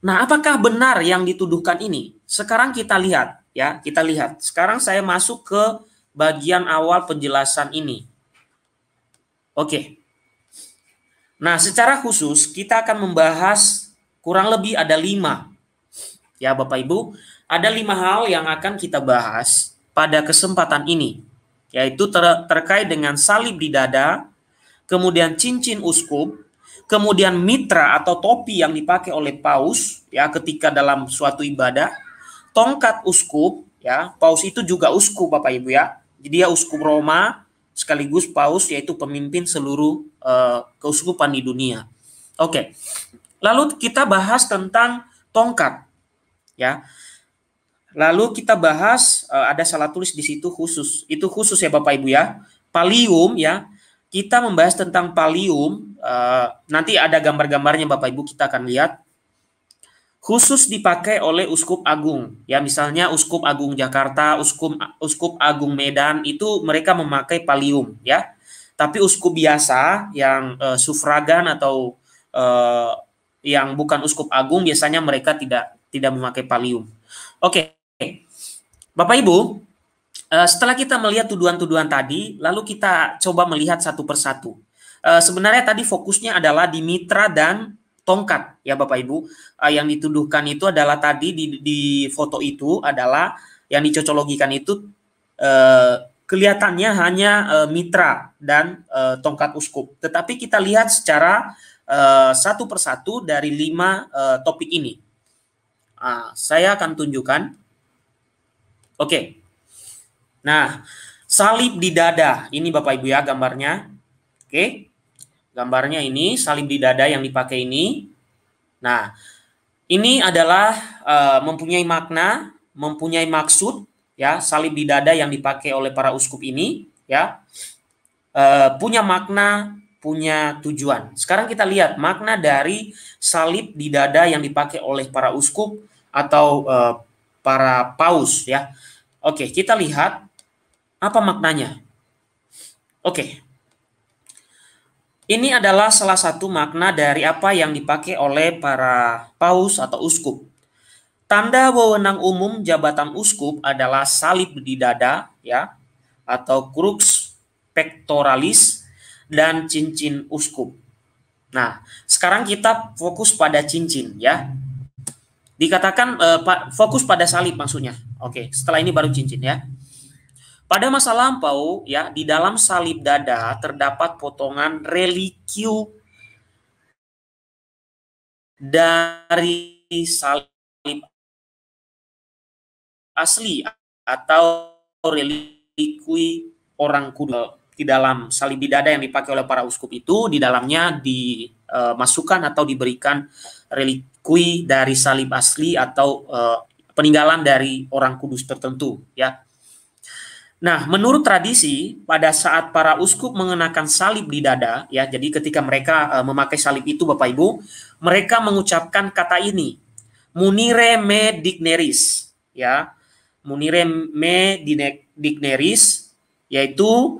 Nah, apakah benar yang dituduhkan ini? Sekarang kita lihat, ya, kita lihat. Sekarang saya masuk ke bagian awal penjelasan ini. Oke. Nah, secara khusus kita akan membahas kurang lebih ada 5. Ya, Bapak Ibu, ada 5 hal yang akan kita bahas pada kesempatan ini, yaitu terkait dengan salib di dada, kemudian cincin uskup, kemudian mitra atau topi yang dipakai oleh paus ya ketika dalam suatu ibadah, tongkat uskup ya, paus itu juga uskup Bapak Ibu ya. Jadi dia uskup Roma sekaligus paus, yaitu pemimpin seluruh keuskupan di dunia. Oke. Lalu kita bahas tentang tongkat ya. Lalu kita bahas ada salah tulis di situ khusus. Itu khusus ya Bapak Ibu ya. Pallium ya. Kita membahas tentang pallium, nanti ada gambar-gambarnya Bapak Ibu, kita akan lihat. Khusus dipakai oleh uskup agung, ya misalnya uskup agung Jakarta, uskup agung Medan, itu mereka memakai pallium, ya. Tapi uskup biasa yang sufragan atau yang bukan uskup agung biasanya mereka tidak memakai pallium. Oke, Bapak Ibu. Setelah kita melihat tuduhan-tuduhan tadi, lalu kita coba melihat satu persatu. Sebenarnya tadi fokusnya adalah di mitra dan tongkat, ya Bapak Ibu. Yang dituduhkan itu adalah tadi di foto itu adalah yang dicocologikan itu kelihatannya hanya mitra dan tongkat uskup. Tetapi kita lihat secara satu persatu dari 5 topik ini. Saya akan tunjukkan. Oke. Nah, salib di dada, ini Bapak Ibu ya gambarnya. Oke, gambarnya ini salib di dada yang dipakai ini. Nah, ini adalah mempunyai makna, mempunyai maksud, ya salib di dada yang dipakai oleh para uskup ini, ya punya makna, punya tujuan. Sekarang kita lihat makna dari salib di dada yang dipakai oleh para uskup atau para paus, ya. Oke, kita lihat. Apa maknanya? Oke. Ini adalah salah satu makna dari apa yang dipakai oleh para paus atau uskup. Tanda wewenang umum jabatan uskup adalah salib di dada ya, atau crux pectoralis, dan cincin uskup. Nah, sekarang kita fokus pada cincin ya. Dikatakan fokus pada salib maksudnya. Oke, setelah ini baru cincin ya. Pada masa lampau, ya, di dalam salib dada terdapat potongan reliquium dari salib asli atau relikui orang kudus. Di dalam salib di dada yang dipakai oleh para uskup itu, di dalamnya dimasukkan atau diberikan relikui dari salib asli atau peninggalan dari orang kudus tertentu, ya. Nah, menurut tradisi, pada saat para uskup mengenakan salib di dada, ya, jadi ketika mereka memakai salib itu, Bapak Ibu, mereka mengucapkan kata ini, munire me digneris, ya, munire me digneris, yaitu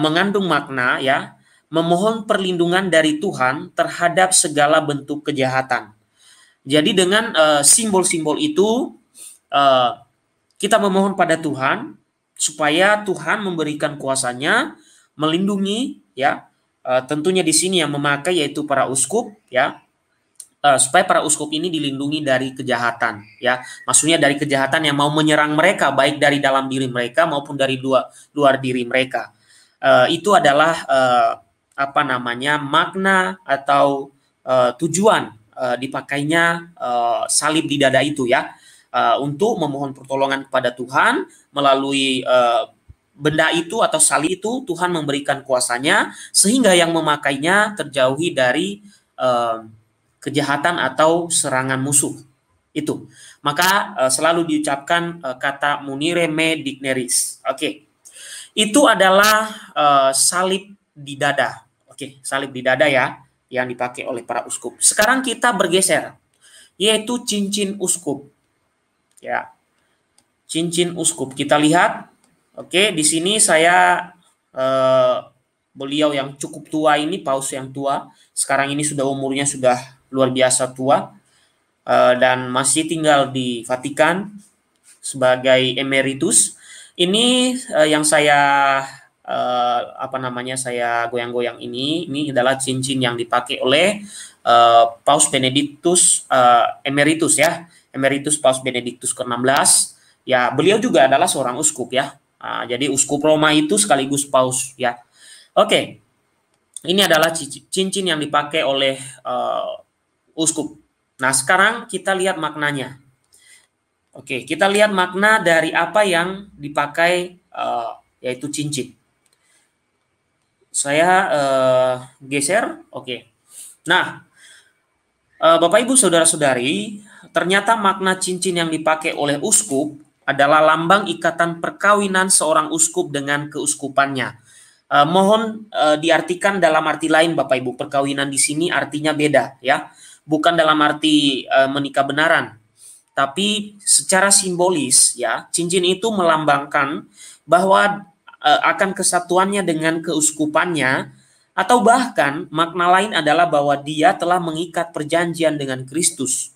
mengandung makna, ya, memohon perlindungan dari Tuhan terhadap segala bentuk kejahatan. Jadi dengan simbol-simbol itu, kita memohon pada Tuhan supaya Tuhan memberikan kuasanya melindungi ya, tentunya di sini yang memakai yaitu para uskup ya, supaya para uskup ini dilindungi dari kejahatan ya, maksudnya dari kejahatan yang mau menyerang mereka baik dari dalam diri mereka maupun dari luar diri mereka. Itu adalah apa namanya makna atau tujuan dipakainya salib di dada itu ya. Untuk memohon pertolongan kepada Tuhan melalui benda itu atau salib itu, Tuhan memberikan kuasanya sehingga yang memakainya terjauhi dari kejahatan atau serangan musuh. Itu. Maka selalu diucapkan kata munire me digneris. Oke. Itu adalah salib di dada. Oke, salib di dada ya yang dipakai oleh para uskup. Sekarang kita bergeser, yaitu cincin uskup. Ya, cincin uskup kita lihat. Oke, di sini saya beliau yang cukup tua ini, paus yang tua. Sekarang ini sudah umurnya sudah luar biasa tua. dan masih tinggal di Vatikan sebagai emeritus. Ini yang saya saya goyang-goyang ini adalah cincin yang dipakai oleh Paus Benediktus emeritus ya, emeritus Paus Benediktus ke-16. Ya, beliau juga adalah seorang uskup ya. Jadi uskup Roma itu sekaligus paus ya. Oke. Ini adalah cincin yang dipakai oleh uskup. Nah, sekarang kita lihat maknanya. Oke, kita lihat makna dari apa yang dipakai yaitu cincin. Saya geser. Oke. Nah, Bapak Ibu saudara-saudari, ternyata makna cincin yang dipakai oleh uskup adalah lambang ikatan perkawinan seorang uskup dengan keuskupannya. Mohon diartikan dalam arti lain Bapak Ibu, perkawinan di sini artinya beda ya. Bukan dalam arti menikah benaran, tapi secara simbolis ya, cincin itu melambangkan bahwa akan kesatuannya dengan keuskupannya, atau bahkan makna lain adalah bahwa dia telah mengikat perjanjian dengan Kristus.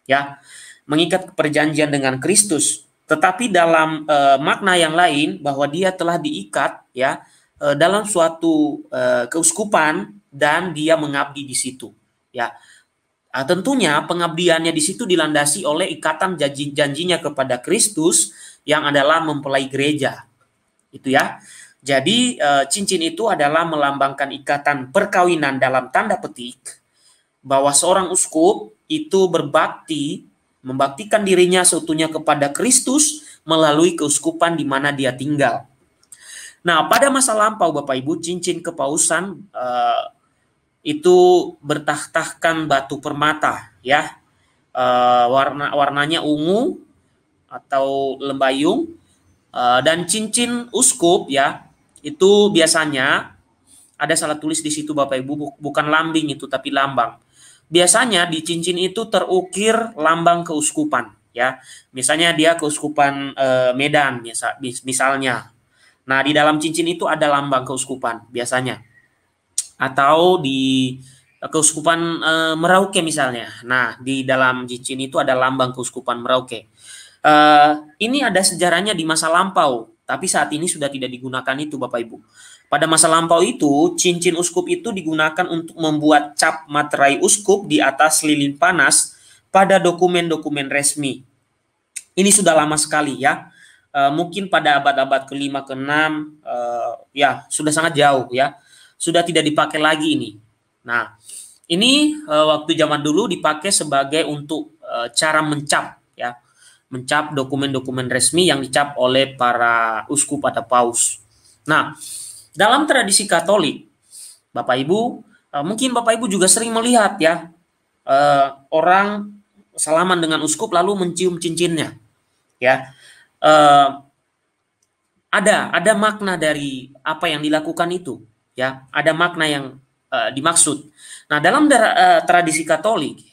Ya, mengikat perjanjian dengan Kristus. Tetapi dalam makna yang lain bahwa dia telah diikat ya dalam suatu keuskupan dan dia mengabdi di situ. Ya, tentunya pengabdiannya di situ dilandasi oleh ikatan janjinya kepada Kristus yang adalah mempelai gereja. Itu ya. Jadi cincin itu adalah melambangkan ikatan perkawinan dalam tanda petik bahwa seorang uskup itu berbakti, membaktikan dirinya seutuhnya kepada Kristus melalui keuskupan di mana dia tinggal. Nah, pada masa lampau Bapak Ibu, cincin kepausan itu bertahtahkan batu permata ya. Warnanya ungu atau lembayung, dan cincin uskup ya itu biasanya ada salah tulis di situ Bapak Ibu, bukan lambing itu tapi lambang. Biasanya di cincin itu terukir lambang keuskupan ya. Misalnya dia keuskupan Medan misalnya. Nah, di dalam cincin itu ada lambang keuskupan biasanya. Atau di keuskupan Merauke misalnya. Nah, di dalam cincin itu ada lambang keuskupan Merauke. Ini ada sejarahnya di masa lampau, tapi saat ini sudah tidak digunakan itu Bapak Ibu. Pada masa lampau itu, cincin uskup itu digunakan untuk membuat cap materai uskup di atas lilin panas pada dokumen-dokumen resmi. Ini sudah lama sekali ya. Mungkin pada abad-abad ke-5, ke-6, ya sudah sangat jauh ya. Sudah tidak dipakai lagi ini. Nah, ini waktu zaman dulu dipakai sebagai untuk cara mencap ya. Mencap dokumen-dokumen resmi yang dicap oleh para uskup atau paus. Nah, dalam tradisi Katolik, Bapak Ibu, mungkin Bapak Ibu juga sering melihat ya, orang salaman dengan uskup lalu mencium cincinnya, ya. Ada makna dari apa yang dilakukan itu, ya. Ada makna yang dimaksud. Nah, dalam tradisi Katolik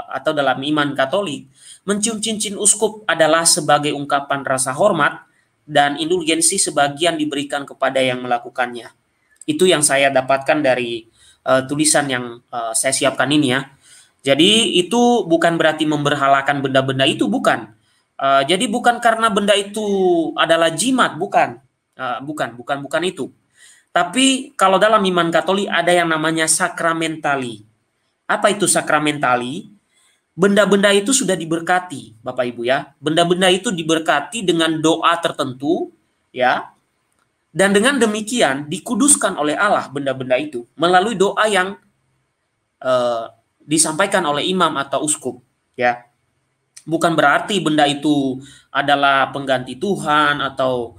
atau dalam iman Katolik, mencium cincin uskup adalah sebagai ungkapan rasa hormat dan indulgensi sebagian diberikan kepada yang melakukannya. Itu yang saya dapatkan dari tulisan yang saya siapkan ini ya. Jadi itu bukan berarti memberhalakan benda-benda itu, bukan. Jadi bukan karena benda itu adalah jimat, bukan. Bukan itu. Tapi kalau dalam iman Katolik ada yang namanya sakramentali. Apa itu sakramentali? Benda-benda itu sudah diberkati, Bapak Ibu ya. Benda-benda itu diberkati dengan doa tertentu, ya. Dan dengan demikian dikuduskan oleh Allah benda-benda itu melalui doa yang disampaikan oleh imam atau uskup, ya. Bukan berarti benda itu adalah pengganti Tuhan atau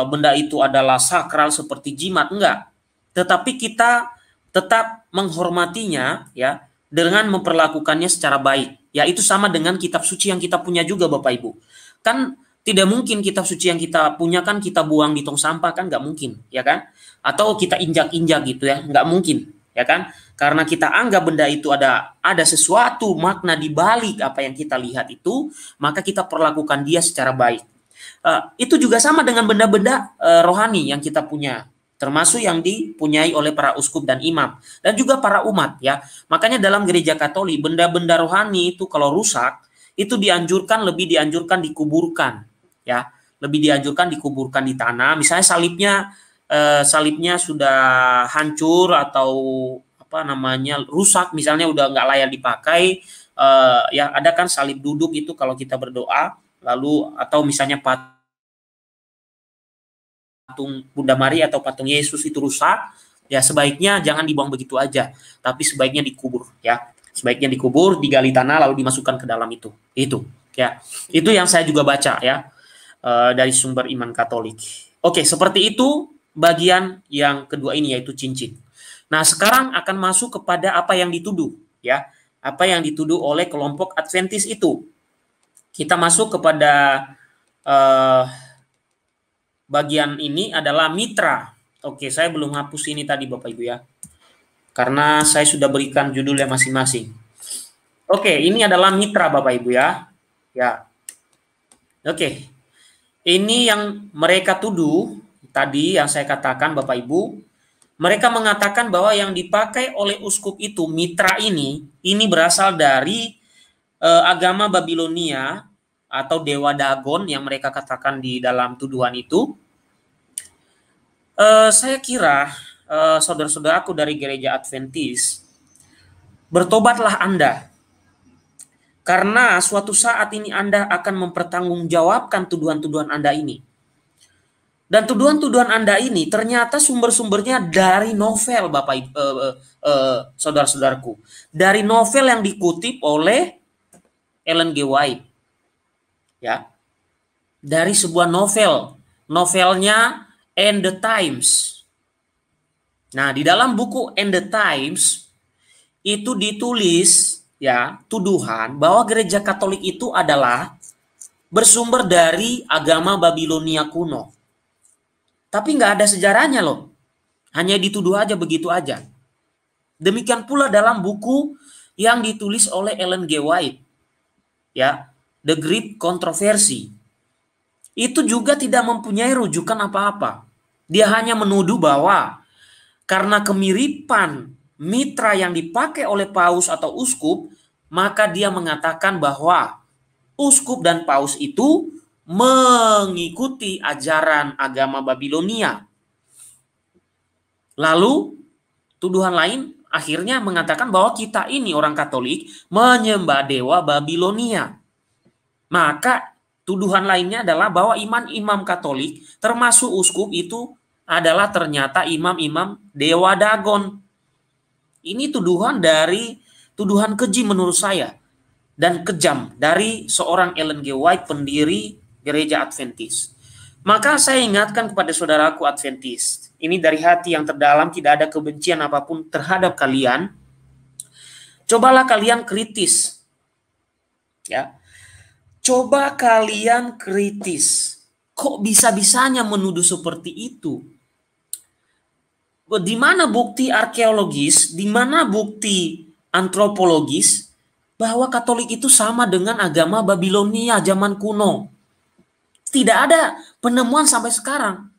benda itu adalah sakral seperti jimat, enggak. Tetapi kita tetap menghormatinya, ya, dengan memperlakukannya secara baik. Ya, itu sama dengan kitab suci yang kita punya juga Bapak Ibu. Kan tidak mungkin kitab suci yang kita punya kan kita buang di tong sampah, kan nggak mungkin, ya kan? Atau kita injak-injak gitu ya, nggak mungkin, ya kan? Karena kita anggap benda itu ada sesuatu makna di balik apa yang kita lihat itu, maka kita perlakukan dia secara baik. Itu juga sama dengan benda-benda rohani yang kita punya, termasuk yang dipunyai oleh para uskup dan imam dan juga para umat ya. Makanya dalam gereja Katolik benda-benda rohani itu kalau rusak itu lebih dianjurkan dikuburkan ya, lebih dianjurkan dikuburkan di tanah. Misalnya salibnya sudah hancur atau apa namanya rusak, misalnya udah nggak layak dipakai, ya ada kan salib duduk itu kalau kita berdoa, lalu atau misalnya patung Bunda Maria atau patung Yesus itu rusak, ya sebaiknya jangan dibuang begitu aja, tapi sebaiknya dikubur ya. Sebaiknya dikubur, digali tanah lalu dimasukkan ke dalam itu. Itu ya. Itu yang saya juga baca ya dari sumber iman Katolik. Oke, seperti itu bagian yang kedua ini yaitu cincin. Nah, sekarang akan masuk kepada apa yang dituduh ya. Apa yang dituduh oleh kelompok Adventis itu. Kita masuk kepada bagian ini adalah mitra. Oke, saya belum hapus ini tadi Bapak Ibu ya. Karena saya sudah berikan judulnya masing-masing. Oke, ini adalah mitra Bapak Ibu ya. Ya. Oke. Ini yang mereka tuduh tadi yang saya katakan Bapak Ibu. Mereka mengatakan bahwa yang dipakai oleh uskup itu mitra ini berasal dari agama Babilonia atau dewa Dagon yang mereka katakan di dalam tuduhan itu. Saya kira saudara-saudaraku dari gereja Adventis, bertobatlah Anda. Karena suatu saat ini Anda akan mempertanggungjawabkan tuduhan-tuduhan Anda ini. Dan tuduhan-tuduhan Anda ini ternyata sumber-sumbernya dari novel Bapak saudara-saudaraku. Dari novel yang dikutip oleh Ellen G. White. Ya. Dari sebuah novel. Novelnya And the Times. Nah, di dalam buku And the Times itu ditulis ya tuduhan bahwa gereja Katolik itu adalah bersumber dari agama Babilonia kuno. Tapi nggak ada sejarahnya loh. Hanya dituduh aja begitu aja. Demikian pula dalam buku yang ditulis oleh Ellen G. White. Ya, The Great Controversy. Itu juga tidak mempunyai rujukan apa-apa. Dia hanya menuduh bahwa karena kemiripan mitra yang dipakai oleh paus atau uskup, maka dia mengatakan bahwa uskup dan paus itu mengikuti ajaran agama Babilonia. Lalu tuduhan lain akhirnya mengatakan bahwa kita ini orang Katolik menyembah dewa Babilonia. Maka tuduhan lainnya adalah bahwa imam-imam Katolik termasuk uskup itu adalah ternyata imam-imam dewa Dagon. Ini tuduhan keji menurut saya dan kejam dari seorang Ellen G. White, pendiri gereja Adventis. Maka saya ingatkan kepada saudaraku Adventis, ini dari hati yang terdalam, tidak ada kebencian apapun terhadap kalian. Cobalah kalian kritis. Ya. Coba kalian kritis. Kok bisa-bisanya menuduh seperti itu? Di mana bukti arkeologis, di mana bukti antropologis bahwa Katolik itu sama dengan agama Babilonia zaman kuno? Tidak ada penemuan sampai sekarang.